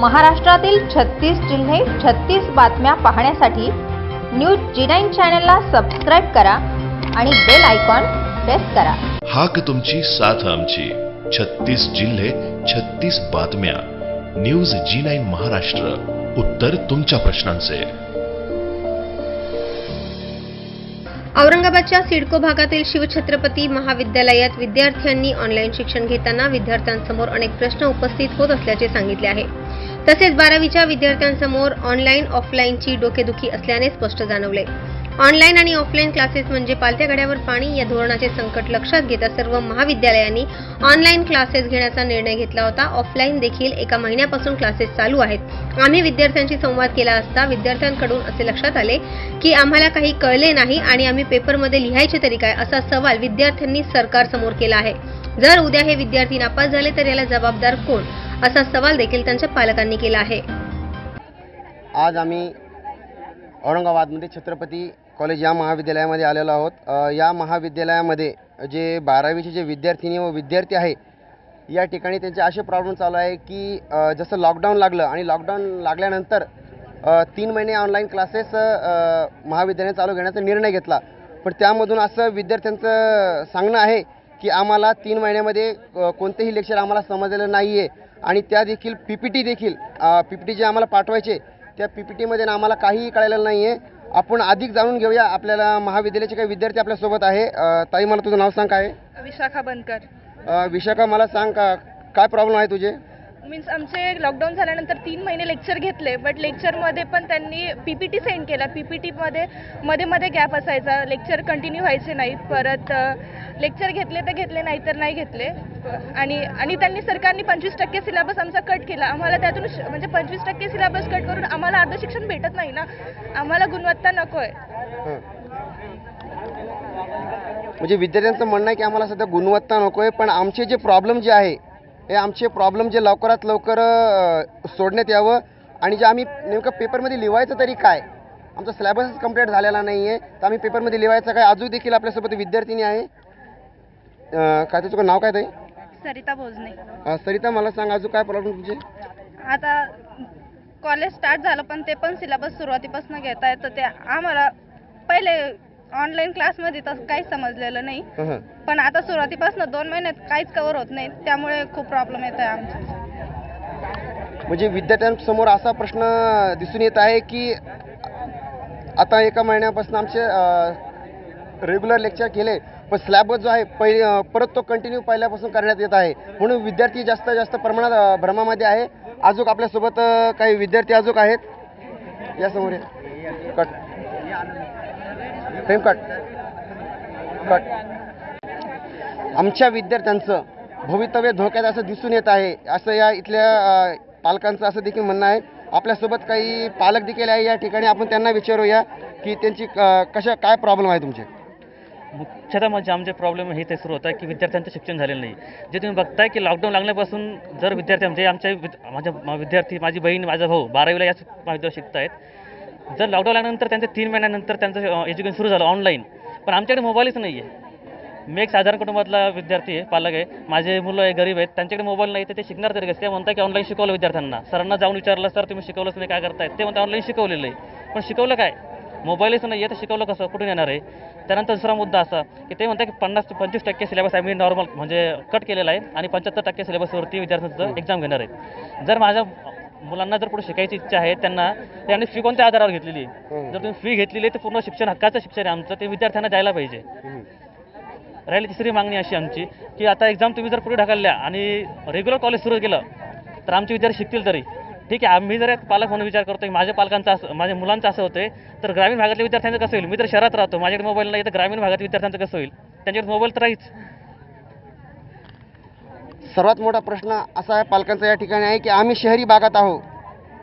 महाराष्ट्रातील 36 जिल्हे 36 बातम्या पाहण्यासाठी न्यूज G9 चॅनलला सबस्क्राइब करा आणि बेल आयकॉन प्रेस करा। हाक तुमची साथ आमची 36 जिल्हे 36 बातम्या न्यूज G9 महाराष्ट्र उत्तर तुमच्या प्रश्नांचे। औरंगाबादच्या सिडको भागातील शिवछत्रपती महाविद्यालयात विद्यार्थ्यांनी ऑनलाईन शिक्षण घेताना विद्यार्थ्यांसमोर अनेक प्रश्न उपस्थित होत असल्याचे सांगितले आहे। तसेच 12वीच्या विद्यार्थ्यांसमोर ऑनलाईन ऑफलाईनची डोकेदुखी असल्याने स्पष्ट जाणवले। ऑनलाईन आणि ऑफलाईन क्लासेस म्हणजे पालथ्या घड्यावर पाणी या धोरणाचे संकट लक्षात घेता सर्व महाविद्यालयांनी ऑनलाईन क्लासेस घेण्याचा निर्णय घेतला होता। ऑफलाईन देखील एका महिन्यापासून क्लासेस चालू आहेत। आम्ही विद्यार्थ्यांशी संवाद केला असता विद्यार्थ्यांकडून असे लक्षात आले की आम्हाला काही कळले नाही आणि आम्ही पेपरमध्ये लिहायचे तरी काय असा सवाल विद्यार्थ्यांनी सरकारसमोर केला आहे। जर उद्या हे विद्यार्थी नापास झाले तर याला जबाबदार कोण असा सवाल देखील त्यांच्या पालकांनी केला आहे। आज आम्ही औरंगाबादमध्ये छत्रपती कॉलेज या महाविद्यालयामध्ये आलेलो आहोत। या महाविद्यालयामध्ये जे 12वीचे जे विद्यार्थिनी व विद्यार्थी आहे या ठिकाणी त्यांचे असे प्रॉब्लेम चालू आहे की जसं लॉकडाऊन लागलं आणि लॉकडाऊन लागल्यानंतर 3 महिने ऑनलाईन क्लासेस महाविद्यालयाने चालू घेण्याचा निर्णय घेतला। पण त्यामधून असं विद्यार्थ्यांचं सांगणं आहे की आम्हाला 3 महिन्यामध्ये कोणतेही लेक्चर आम्हाला समजलेलं नाही आहे आणि त्या देखील पीपीटी जे आम्हाला पाठवायचे त्या पीपीटीमध्ये आम्हाला काहीही कळलेलं नाही आहे। आपण अधिक जाणून घेऊया। आपल्याला महाविद्यालयाचे काही विद्यार्थी आपल्यासोबत आहे। ताई, मला तुझं नाव सांग, काय आहे? विशाखा बनकर। विशाखा, मला सांग काय प्रॉब्लेम आहे तुझे? मीन्स आमचे लॉकडाऊन झाल्यानंतर 3 महिने लेक्चर घेतले, बट लेक्चरमध्ये पण त्यांनी पीपीटी सेंड केला। पीपीटीमध्ये मध्ये गॅप असायचा, लेक्चर कंटिन्यू व्हायचे नाहीत। परत लेक्चर घेतले तर घेतले, नाही तर नाही घेतले। आणि त्यांनी सरकारने 25% सिलेबस आमचा कट केला। आम्हाला त्यातून म्हणजे 25% सिलेबस कट करून आम्हाला अर्ध शिक्षण भेटत नाही ना। आम्हाला गुणवत्ता नको आहे। म्हणजे विद्यार्थ्यांचं म्हणणं आहे की आम्हाला सध्या गुणवत्ता नको आहे, पण आमचे जे प्रॉब्लेम जे आहे हे आमचे प्रॉब्लेम जे लवकरात लवकर सोडण्यात यावं आणि जे आम्ही नेमकं पेपरमध्ये लिहायचं तरी काय, आमचा सिलेबसच कंप्लीट झालेला नाही आहे तर आम्ही पेपरमध्ये लिहायचं काय। अजून देखील आपल्यासोबत विद्यार्थिनी आहे। काय तुझं नाव काय ताई? सरिता भोजने। सरिता, मला सांग अजून काय प्रॉब्लेम तुझे? आता कॉलेज स्टार्ट झालं पण ते पण सिलेबस सुरुवातीपासून घेता येतं। ते आम्हाला पहिले ऑनलाईन क्लासमध्ये तसं काहीच समजलेलं नाही, पण आता सुरुवातीपासून 2 महिन्यात काहीच कव्हर होत नाही, त्यामुळे खूप प्रॉब्लेम येत आहे आमचा। म्हणजे विद्यार्थ्यांसमोर असा प्रश्न दिसून येत आहे की आता एका महिन्यापासून आमचे रेग्युलर लेक्चर केले पण सिलेबस जो आहे परत तो कंटिन्यू पहिल्यापासून करण्यात येत आहे, म्हणून विद्यार्थी जास्त प्रमाणात भ्रमामध्ये आहे। अजून आपल्यासोबत काही विद्यार्थी अजून आहेत। यासमोर कट फ्रेम कट। आमच्या विद्यार्थ्यांचं भवितव्य धोक्यात असं दिसून येत आहे, असं या इथल्या पालकांचं असं देखील म्हणणं आहे। आपल्यासोबत काही पालक देखील आहे या ठिकाणी, आपण त्यांना विचारूया की त्यांची काय प्रॉब्लेम आहे तुमचे? मुख्यतः म्हणजे आमचे प्रॉब्लेम हे ते सुरू होतं की विद्यार्थ्यांचं शिक्षण झालेलं नाही। जे तुम्ही बघताय की लॉकडाऊन लागल्यापासून जर विद्यार्थी म्हणजे माझ्या विद्यार्थी, माझी बहीण, माझा भाऊ 12वीला याच महाविद्यालयात शिकत आहेत। जर लॉकडाऊन लागल्यानंतर त्यांचं 3 महिन्यानंतर त्यांचं एज्युकेशन सुरू झालं ऑनलाईन, पण आमच्याकडे मोबाईलच नाही आहे। मी एक साधारण कुटुंबातला विद्यार्थी आहे, पालक आहे, माझे मुलं आहे, गरीब आहेत, त्यांच्याकडे मोबाईल नाही तर ते शिकणार तरी कसं? ते म्हणतात की ऑनलाईन शिकवलं विद्यार्थ्यांना। सरांना जाऊन विचारलं, सर तुम्ही शिकवलंच नाही, काय करतायत? ते म्हणतात ऑनलाईन शिकवलेलं आहे, पण शिकवलं काय? मोबाईलच नाही आहे तर शिकवलं कसं, कुठून येणार आहे? त्यानंतर दुसरा मुद्दा असा की ते म्हणतात की 50 ते 25% सिलेबस आम्ही नॉर्मल म्हणजे कट केलेला आहे आणि 75% सिलेबसवरती विद्यार्थ्यांचं एक्झाम घेणार आहेत। जर माझ्या मुलांना जर पुढे शिकायची इच्छा आहे त्यांनी फी कोणत्या आधारावर घेतलेली आहे? जर तुम्ही फी घेतलेली आहे तर पूर्ण शिक्षण हक्काचं शिक्षण आहे आमचं, ते विद्यार्थ्यांना द्यायला पाहिजे। राहिली तिसरी मागणी अशी आमची की आता एक्झाम तुम्ही जर पुढे ढकलल्या आणि रेग्युलर कॉलेज सुरू केलं तर आमचे विद्यार्थी शिकतील तरी ठीक आहे। आम्ही जर पालक म्हणून विचार करतो की माझ्या मुलांचं असं होतं तर ग्रामीण भागातल्या विद्यार्थ्यांचं कसं होईल? मी तर शहरात राहतो, माझ्याकडे मोबाईल नाही तर ग्रामीण भागात विद्यार्थ्यांचं कसं होईल? त्यांच्याकडे मोबाईल तर राहीच। सर्वात मोठा प्रश्न असा आहे पालकांचा या ठिकाणी आहे की आम्ही शहरी भागात आहोत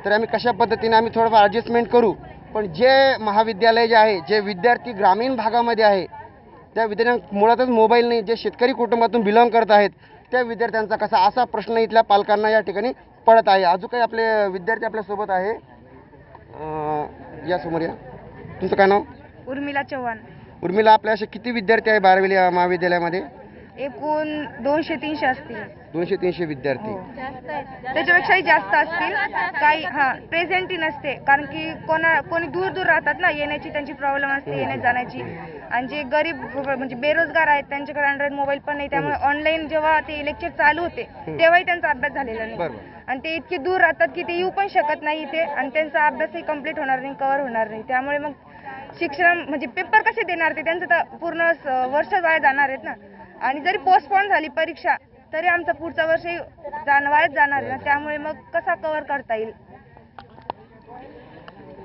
तर आम्ही कशा पद्धतीने आम्ही थोडंफार ॲडजस्टमेंट करू, पण जे महाविद्यालय जे आहे, जे विद्यार्थी ग्रामीण भागामध्ये आहे त्या विद्यार्थ्यांना मुळातच मोबाईल नाही, जे शेतकरी कुटुंबातून बिलॉंग करत आहेत त्या विद्यार्थ्यांचा कसा, असा प्रश्न इथल्या पालकांना या ठिकाणी पडत आहे। अजून काही आपले विद्यार्थी आपल्यासोबत आहे, यासमोर या। तुमचं काय नाव? उर्मिला चव्हाण। उर्मिला, आपल्या असे किती विद्यार्थी आहे 12वी महाविद्यालयामध्ये? एकूण 200-300 असतील। 200-300 विद्यार्थी. त्याच्यापेक्षाही जास्त असतील. काही प्रेझेंटही नसते, कारण की कोणी दूर दूर राहतात ना, येण्याची त्यांची प्रॉब्लेम असते, येण्या जाण्याची. आणि जे गरीब म्हणजे बेरोजगार आहेत त्यांच्याकडे अँड्रॉइड मोबाईल पण नाही, त्यामुळे ऑनलाईन जेव्हा ते लेक्चर चालू होते तेव्हाही त्यांचा अभ्यास झालेला नाही. आणि ते इतके दूर राहतात की ते येऊ पण शकत नाही इथे, आणि त्यांचा अभ्यासही कंप्लीट होणार नाही, कव्हर होणार नाही. त्यामुळे मग शिक्षण म्हणजे पेपर कसे देणार ते, त्यांचं तर पूर्ण वर्ष वाया जाणार आहेत ना. आणि जरी पोस्टपोन झाली परीक्षा तरी आमचं पुढचं वर्षही वायाच जाणार आहे ना, त्यामुळे मग कसा कव्हर करता येईल.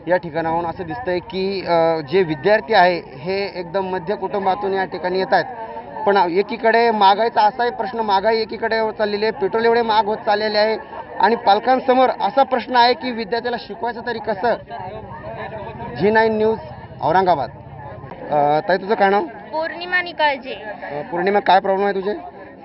या ठिकाणाहून असं दिसतंय की जे विद्यार्थी आहे हे एकदम मध्य कुटुंबातून या ठिकाणी येत आहेत. पण एकीकडे महागाईचा असाही प्रश्न, महागाई एकीकडे चाललेली आहे, पेट्रोल एवढे महाग होत चाललेले आहे, आणि पालकांसमोर असा प्रश्न आहे की विद्यार्थ्याला शिकवायचं तरी कसं. G9 news Aurangabad. ताई, तुझं काय नाव? पौर्णिमा निकाळजे. पौर्णिमा, काय प्रॉब्लेम आहे तुझे?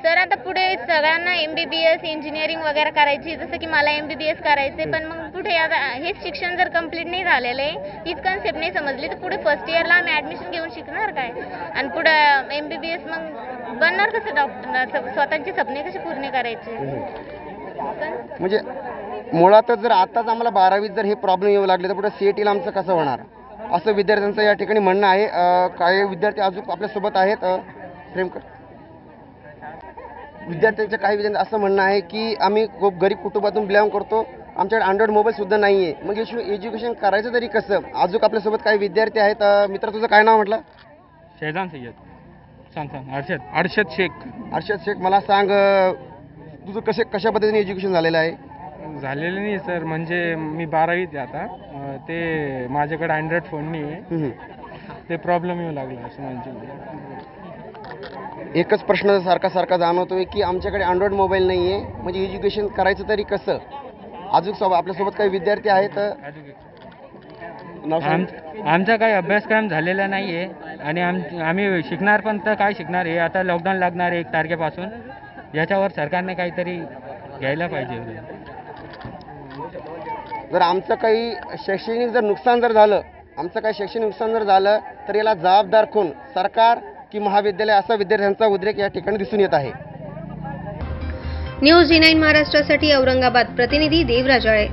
सर, आता पुढे सगळ्यांना MBBS इंजिनिअरिंग वगैरे करायची, जसं की मला MBBS करायचे, पण मग पुढे आता हेच शिक्षण जर कंप्लीट नाही झालेलं आहे, हीच कन्सेप्ट नाही समजली, तर पुढे फर्स्ट इयरला आम्ही ॲडमिशन घेऊन शिकणार काय? आणि पुढे MBBS मग बनणार कसं डॉक्टर? स्वतःचे स्वप्ने कसे पूर्ण करायचे? म्हणजे मुळातच जर आताच आम्हाला 12वीत जर हे प्रॉब्लेम येऊ लागले तर पुढे CETला आमचं कसं होणार, असं विद्यार्थ्यांचं या ठिकाणी म्हणणं आहे. काही विद्यार्थी अजून आपल्यासोबत आहेत. प्रेमकर, विद्यार्थ्यांचं काही विद्यार्थी असं म्हणणं आहे की आम्ही खूप गरीब कुटुंबातून बिलॉंग करतो, आमच्याकडे अँड्रॉइड मोबाईल सुद्धा नाही आहे, मग एज्युकेशन करायचं तरी कसं. अजून आपल्यासोबत काही विद्यार्थी आहेत. मित्र, तुझं काय नाव म्हटलं? शेजान सय्यद. सांग अर्शद शेख. मला सांग, तुझं कशा पद्धतीने एज्युकेशन झालेलं आहे? झालेलं नाही सर, म्हणजे मी 12वीत आहे आता. ते माझ्याकडे अँड्रॉइड फोन नाही आहे, ते प्रॉब्लेम येऊ लागला असं म्हणजे. एकच प्रश्न सारखा जाणवतोय की आमच्याकडे अँड्रॉइड मोबाईल नाही आहे, म्हणजे एज्युकेशन करायचं तरी कसं. अजून आपल्यासोबत काही विद्यार्थी आहेत. आमचा काही अभ्यासक्रम झालेला नाही आहे, आणि आम्ही शिकणार पण तर काय शिकणार आहे. आता लॉकडाऊन लागणार आहे 1 तारखेपासून, याच्यावर सरकारने काहीतरी घ्यायला पाहिजे. जर आमचं काही शैक्षणिक नुकसान जर झालं तर याला जबाबदार कोण, सरकार की महाविद्यालय, असा विद्यार्थ्यांचा उद्रेक या ठिकाणी दिसून येत आहे. न्यूज G9 महाराष्ट्रासाठी औरंगाबाद प्रतिनिधी देवराज आळे.